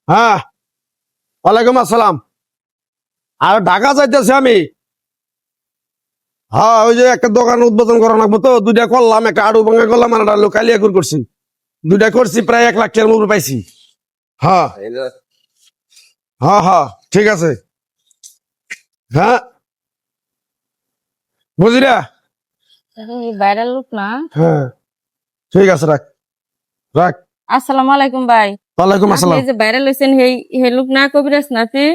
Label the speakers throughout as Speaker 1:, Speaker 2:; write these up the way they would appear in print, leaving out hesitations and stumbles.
Speaker 1: হ্যাঁ, ওয়ালাইকুম আসসালাম। আর ঢাকা যাইতেছি আমি। হ্যাঁ, ওই যে একটা দোকান উদ্বোধন করা লাগবো তো, দুইটা করলাম, একটা আড়ু ভাঙা করলাম আর একটা কালিয়াকুর করছি। দুইটা করছি, প্রায় 1 লাখ টাকার মতো পাইছি। হ্যাঁ হ্যাঁ হ্যাঁ, ঠিক আছে। হ্যাঁ, বুঝিরা।
Speaker 2: ভাইরাল লোক না।
Speaker 1: হ্যাঁ, ঠিক আছে, রাখ রাখ।
Speaker 2: আসসালামু আলাইকুম ভাই।
Speaker 1: ওয়ালাইকুম
Speaker 2: আপনি
Speaker 1: আসসালাম।
Speaker 2: যে ভাইরাল হয়েছেন হে লোক না কবিরাজ নাতি।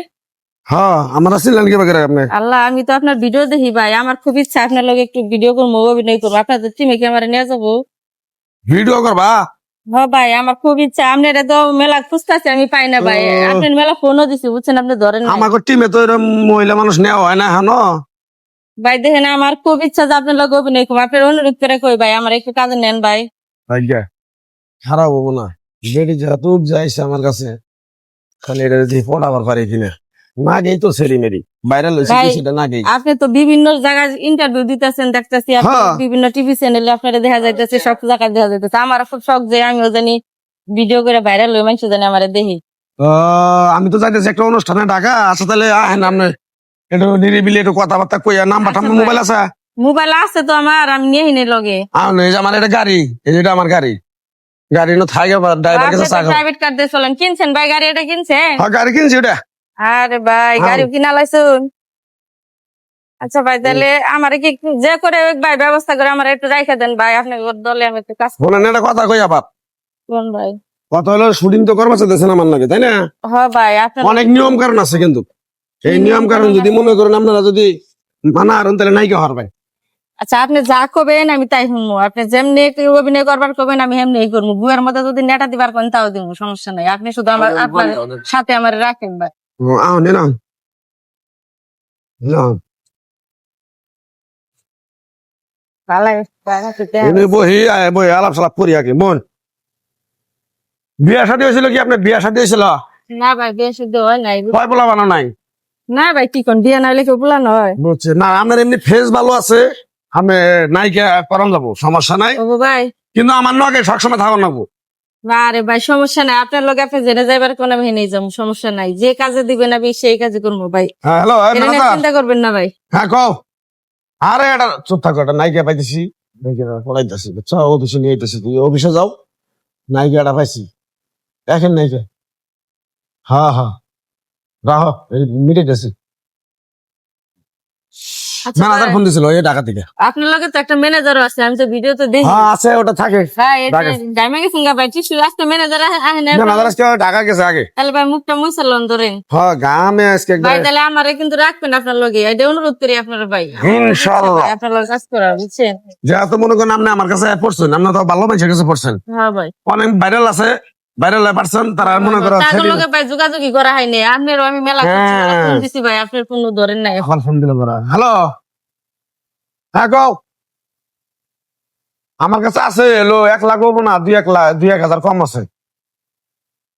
Speaker 1: হ্যাঁ, আমার আসছিলেন কি বাগেরা আপনি?
Speaker 2: আল্লাহ, আমি তো আপনার ভিডিও দেখি ভাই, আমার খুব ইচ্ছা আপনার লগে একটু ভিডিও করবো, অভিনয় করবো, আপনাদের টিমে কি আমার নিয়ে যাবো?
Speaker 1: ভিডিও করবা?
Speaker 2: হ্যাঁ ভাই, আমার খুব ইচ্ছা। আপনার তো মেলা খুঁজতেছি, আমি পাই না ভাই।
Speaker 1: ও,
Speaker 2: আপনার মেলা ফোনও দিছি, বুঝছেন, আপনি ধরেন নাই।
Speaker 1: আমাকে টিমে তো এরকম মহিলা মানুষ নেওয়া হয় না এখনো।
Speaker 2: ভাই দেখেন, আমার খুব ইচ্ছা যে আপনার লগে অভিনয় করবো। আপনার অনুরোধ করে কই ভাই, আমার একটু কাজে নেন ভাই।
Speaker 1: খারাপ হবো না। বেড়ি যেহেতু যাইছে আমার কাছে, খালি এটা যদি পড়াবার পারি কিনা। না গেই তো সেরি মেরি ভাইরাল হয়েছে
Speaker 2: ভাই
Speaker 1: কি সেটা না গেই।
Speaker 2: আপনি তো বিভিন্ন জায়গায় ইন্টারভিউ দিতেছেন, দেখতেছি আপনি
Speaker 1: হ্যাঁ,
Speaker 2: বিভিন্ন টিভি চ্যানেলে আপনারা দেখা যাইতেছে, সব জায়গায় দেখা যাইতেছে। আমার খুব শখ যে আমিও জানি ভিডিও করে ভাইরাল হয়ে মানুষ জানি আমার দেখি।
Speaker 1: আমি তো যাইতেছি একটা অনুষ্ঠানে ঢাকা। আচ্ছা তাহলে আহেন আপনি একটু নিরিবিলি একটু কথাবার্তা কইয়া নাম্বারটা
Speaker 2: আচ্ছা
Speaker 1: আমার
Speaker 2: ভাই,
Speaker 1: মোবাইল আছে।
Speaker 2: মোবাইল আছে তো আমার, আমি নিয়ে হিনে লগে।
Speaker 1: এই যে আমার এটা গাড়ি, এই যেটা আমার গাড়ি। গাড়ি নো থাকে ড্রাইভার
Speaker 2: আপনি
Speaker 1: কাছে
Speaker 2: তো
Speaker 1: চা খাও।
Speaker 2: প্রাইভেট কার দিয়ে চলেন, কিনছেন ভাই গাড়ি? এটা কিনছেন?
Speaker 1: হ্যাঁ, গাড়ি কিনছি ওটা।
Speaker 2: আরে ভাই,
Speaker 1: হ্যাঁ,
Speaker 2: গাড়ি কিনা লাইছুন? আচ্ছা ভাই, তাহলে আমার কি যে করে হোক ভাই ব্যবস্থা করে আমার একটু রাইখা দেন ভাই, আপনার দলে আমি একটু কাজ করব।
Speaker 1: শোনেন একটা কথা কইয়া বাপ।
Speaker 2: কোন ভাই?
Speaker 1: কথা হলো শুটিং তো করবা চাইতেছেন আমার লাগে, তাই না?
Speaker 2: হ্যাঁ ভাই, আপনার
Speaker 1: অনেক নিয়ম কারণ আছে কিন্তু।
Speaker 2: কি
Speaker 1: এই নিয়ম
Speaker 2: নিয়ম
Speaker 1: কারণ
Speaker 2: কানুন
Speaker 1: যদি
Speaker 2: আছে?
Speaker 1: মনে করেন আপনারা যদি মানা হারেন তাহলে নায়িকা হারবেন।
Speaker 2: আচ্ছা, আপনি যা করবেন আমি তাই শুনবো। আপনি যেমনি অভিনয় করবার করবেন, আমি এমনি করবো। বুয়ের মধ্যে যদি নেটা দিবার করেন তাও দিব, সমস্যা নাই। আপনি শুধু আমার আপনার সাথে আমার রাখেন ভাই।
Speaker 1: আহ নে না না,
Speaker 2: ভালো ভালো
Speaker 1: এমনি বহি বহি আলাপ সালাপ করি আগে মন। বিয়া শাদী হয়েছিল কি আপনার? বিয়া শাদী হয়েছিল?
Speaker 2: না ভাই, বিয়ে শুদ্ধ হয় নাই।
Speaker 1: কয় পোলা বানা নাই?
Speaker 2: না ভাই, কি কোন বিয়ে না হলে কেউ বলা নয়।
Speaker 1: বুঝছে না, আপনার এমনি ফেস ভালো আছে। আমি নায়িকা করান যাবো, সমস্যা নাই।
Speaker 2: ও ভাই,
Speaker 1: কিন্তু আমার নগে সবসময় থাকুন লাগবো।
Speaker 2: আরে ভাই সমস্যা নাই, আপনার লোক আপনি জেনে যাইবার কোন আমি নিয়ে যাবো, সমস্যা নাই। যে কাজে দিবেন আমি সেই কাজে করবো ভাই।
Speaker 1: হ্যাঁ, হ্যালো
Speaker 2: এটা নিয়ে
Speaker 1: ম্যানেজার।
Speaker 2: চিন্তা করবেন না ভাই।
Speaker 1: হ্যাঁ, কও। আরে এটা চুপ থাকো, এটা নায়িকা পাইতেছি। নায়িকা পড়াইতেছি, বুঝছো? অফিসে নিয়ে আইতেছি, তুমি অফিসে যাও। নায়িকাটা পাইছি, দেখেন নায়িকা। হ্যাঁ হ্যাঁ, রাহো, এই মিটাইতেছি।
Speaker 2: আচ্ছা
Speaker 1: ম্যানেজার
Speaker 2: ভাই,
Speaker 1: ফোন দিছিল এই ঢাকা থেকে।
Speaker 2: আপনার লগে তো একটা ম্যানেজারও আছে, আমি তো ভিডিওতে দেখি।
Speaker 1: হ্যাঁ, আছে, ওটা থাকে
Speaker 2: ভাই এটা
Speaker 1: ঢাকা।
Speaker 2: ডাইমা গেছেন গা ভাই, টিসু আজকে ম্যানেজার আহে না
Speaker 1: ম্যানেজার আজকে ঢাকা গেছে আগে।
Speaker 2: তাহলে ভাই মুখটা মুছালন ধরেন।
Speaker 1: হ্যাঁ, গামে আজকে
Speaker 2: ভাই তাহলে আমারে কিন্তু রাখবেন আপনার লগে, এটা অনুরোধ করি আপনার ভাই।
Speaker 1: ইনশাল্লাহ।
Speaker 2: আপনার লগে কাজ করা, বুঝছেন?
Speaker 1: যেহেতু মনে করেন আপনি আমার কাছে পড়ছেন, আপনি তো ভালো মানুষের কাছে পড়ছেন,
Speaker 2: হ্যাঁ ভাই,
Speaker 1: অনেক ভাইরাল আছে, ভাইরাল পারছেন, তারা মনে করো
Speaker 2: তার লগে ভাই যোগাযোগই করা হয়নি। আপনারও আমি মেলা করছি, মেলা ফোন দিছি ভাই, আপনার ফোন ধরেন নাই।
Speaker 1: এখন ফোন দিল করা। হ্যালো, হ্যাঁ কও। আমার কাছে আছে এলো 1 লাখ হবো না, 2 1 লাখ, 2 1 হাজার কম আছে।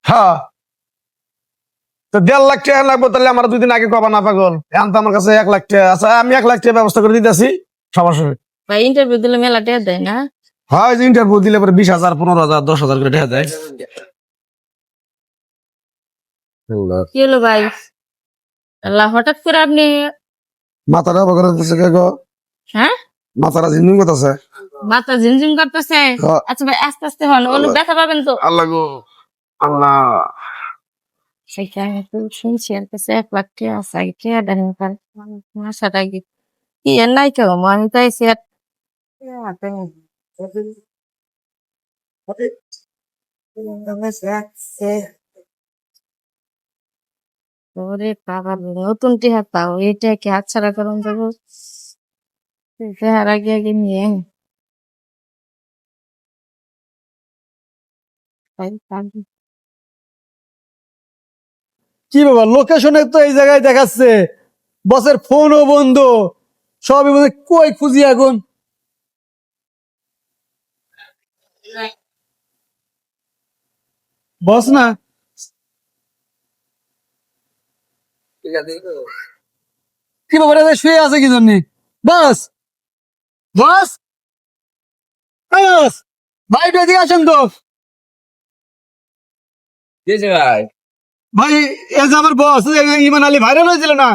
Speaker 1: হ্যাঁ, তো 1.5 লাখ টাকা লাগবো, তাহলে আমার 2 দিন আগে কবা না পাগল? এখন তো আমার কাছে 1 লাখ টাকা আছে, আমি 1 লাখ টাকা ব্যবস্থা করে দিতেছি, সমস্যা নেই।
Speaker 2: ভাই ইন্টারভিউ দিলে মেলা টেয়া দেয় না?
Speaker 1: হয়, ইন্টারভিউ দিলে পরে 20,000 15,000 10,000 করে টাকা দেয়।
Speaker 2: কি হলো ভাই? আল্লাহ, হঠাৎ করে আপনি?
Speaker 1: মাথাটা বকর করতেছে কে গো?
Speaker 2: হ্যাঁ,
Speaker 1: মাথাটা ঝিনঝিন করতেছে।
Speaker 2: মাথা ঝিমঝিম করতেছে?
Speaker 1: হ্যাঁ।
Speaker 2: আচ্ছা ভাই, আস্তে আস্তে হন, ওগুলো ব্যথা পাবেন তো।
Speaker 1: আল্লাহ গো, আল্লাহ।
Speaker 2: সেটা আমি তো শুনছি আর কাছে 1 লাখ টাকা আছে, আগে টাকা দেন মাসাটা কি কি এর নাই কেউ, আমি তাই সে ওরে বাবা, নতুন টিহা পাও, এটা কি হাতছাড়া করুন যাবো? চেহারা গিয়ে আগে নিয়ে
Speaker 3: কি বাবা, লোকেশনে তো এই জায়গায় দেখাচ্ছে, বসের ফোনও বন্ধ, সবই বন্ধ। কই খুঁজি এখন? বস না, কি বাবা, এটা শুয়ে আছে কি জন্য? বস, বস, এই বস, ভাই একটু এদিকে আসেন তো।
Speaker 4: দিয়েছে ভাই।
Speaker 3: ভাই এই যে আমার বস ইমান আলী ভাইরাল হয়েছিল না,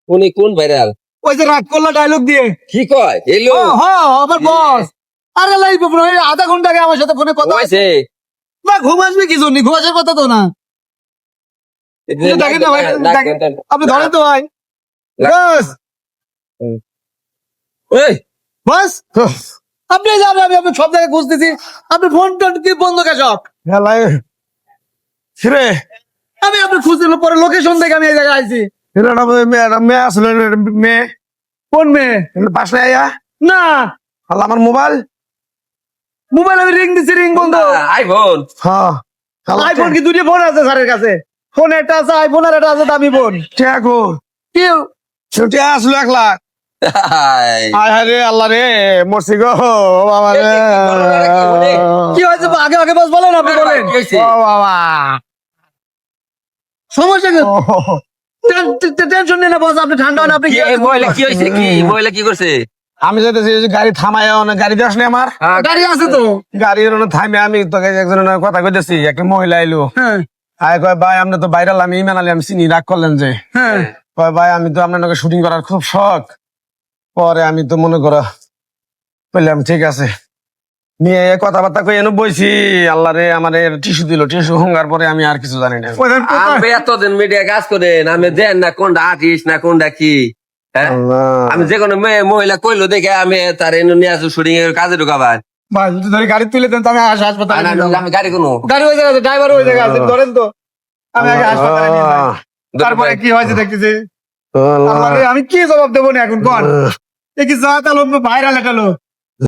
Speaker 4: উনি কোন ভাইরাল?
Speaker 3: ওই যে রাগ করলা ডায়লগ দিয়ে।
Speaker 4: কি কয় এলো?
Speaker 3: হ্যাঁ আমার বস। আরে লাইভ আধা ঘন্টা আগে আমার সাথে ফোনে কথা
Speaker 4: হয়েছে
Speaker 3: না, ঘুম আসবে কি জন্য, ঘুম আসার কথা তো না। দেখেন না ভাই, দেখেন। আপনি ধরেন তো ভাই। বস
Speaker 4: এই
Speaker 3: বস আপনি যাবেন, আমি আপনার সব জায়গায় খুঁজতেছি, আপনি ফোন টোন কি বন্ধ কে সব?
Speaker 1: হেলাই রে
Speaker 3: আমি আপনি খুঁজছিলাম, পরে লোকেশন দেখে আমি এই জায়গায় আইছি।
Speaker 1: মেয়ে আসলে মেয়ে
Speaker 3: কোন মেয়ে?
Speaker 1: বাসায় আয়া
Speaker 3: না
Speaker 1: আল্লাহ আমার মোবাইল
Speaker 3: মোবাইল আমি রিং দিছি, রিং বন্ধ।
Speaker 4: আইফোন।
Speaker 1: হ্যাঁ
Speaker 3: আইফোন কি দুটো ফোন আছে স্যারের কাছে? ফোন একটা আছে আইফোন, আর একটা আছে দামি ফোন।
Speaker 1: ঠেকো
Speaker 3: কি
Speaker 1: ছুটি আসলো 1 লাখ। আয় হায় রে আল্লাহ রে, মরছি গো বাবা রে।
Speaker 3: কি হয়েছে আগে আগে বস বলেন, আপনি বলেন।
Speaker 4: কি হয়েছে?
Speaker 1: ও বাবা
Speaker 3: সমস্যা কি?
Speaker 1: ও,
Speaker 3: টেনশন নেই না বস, আপনি ঠান্ডা হন। আপনি
Speaker 4: কি এই মহিলা কি হয়েছে? কি মহিলা কি করছে?
Speaker 1: আমি যেতেছি ওই যে গাড়ি থামায় অনেক গাড়ি দিয়ে আসলে আমার
Speaker 3: গাড়ি আছে তো?
Speaker 1: গাড়ির ওখানে থামে আমি তোকে একজনের কথা কইতেছি, একটা মহিলা এলো।
Speaker 3: হ্যাঁ
Speaker 1: আয় কয় ভাই আপনি তো বাইরে আমি ইমান আলী, আমি চিনি, রাগ করলেন যে।
Speaker 3: হ্যাঁ
Speaker 1: কয় ভাই আমি তো আপনার নাকি শুটিং করার খুব শখ। পরে আমি তো মনে করো বললাম ঠিক আছে, নিয়ে কথাবার্তা কই এনে বইছি। আল্লাহ রে আমার টিস্যু দিল, টিস্যু হুঙ্গার পরে আমি আর কিছু জানি না।
Speaker 4: আমি এতদিন মিডিয়া কাজ করেন, আমি দেন না কোনটা আর্টিস্ট না কোনটা কি। হ্যাঁ
Speaker 1: আল্লাহ।
Speaker 4: আমি যে কোনো মেয়ে মহিলা কইলো দেখে আমি তার এনে নিয়ে আসি শুটিং এর কাজে ঢুকাবার।
Speaker 3: ভাই যদি ধরে গাড়ি তুলে দেন তো আমি হাসপাতালে নিয়ে যাবো।
Speaker 4: আমি গাড়ি কোনো
Speaker 3: গাড়ি ওই জায়গায় আছে, ড্রাইভার ওই জায়গায় আছে, ধরেন তো আমি আগে হাসপাতালে নিয়ে যাই। তারপরে কি হয়েছে দেখতেছি।
Speaker 1: আল্লাহ।
Speaker 3: তারপরে আমি কি জবাব দেবো না এখন কোন? এ কি যা তাহলে ভাইরাল এটা লোক।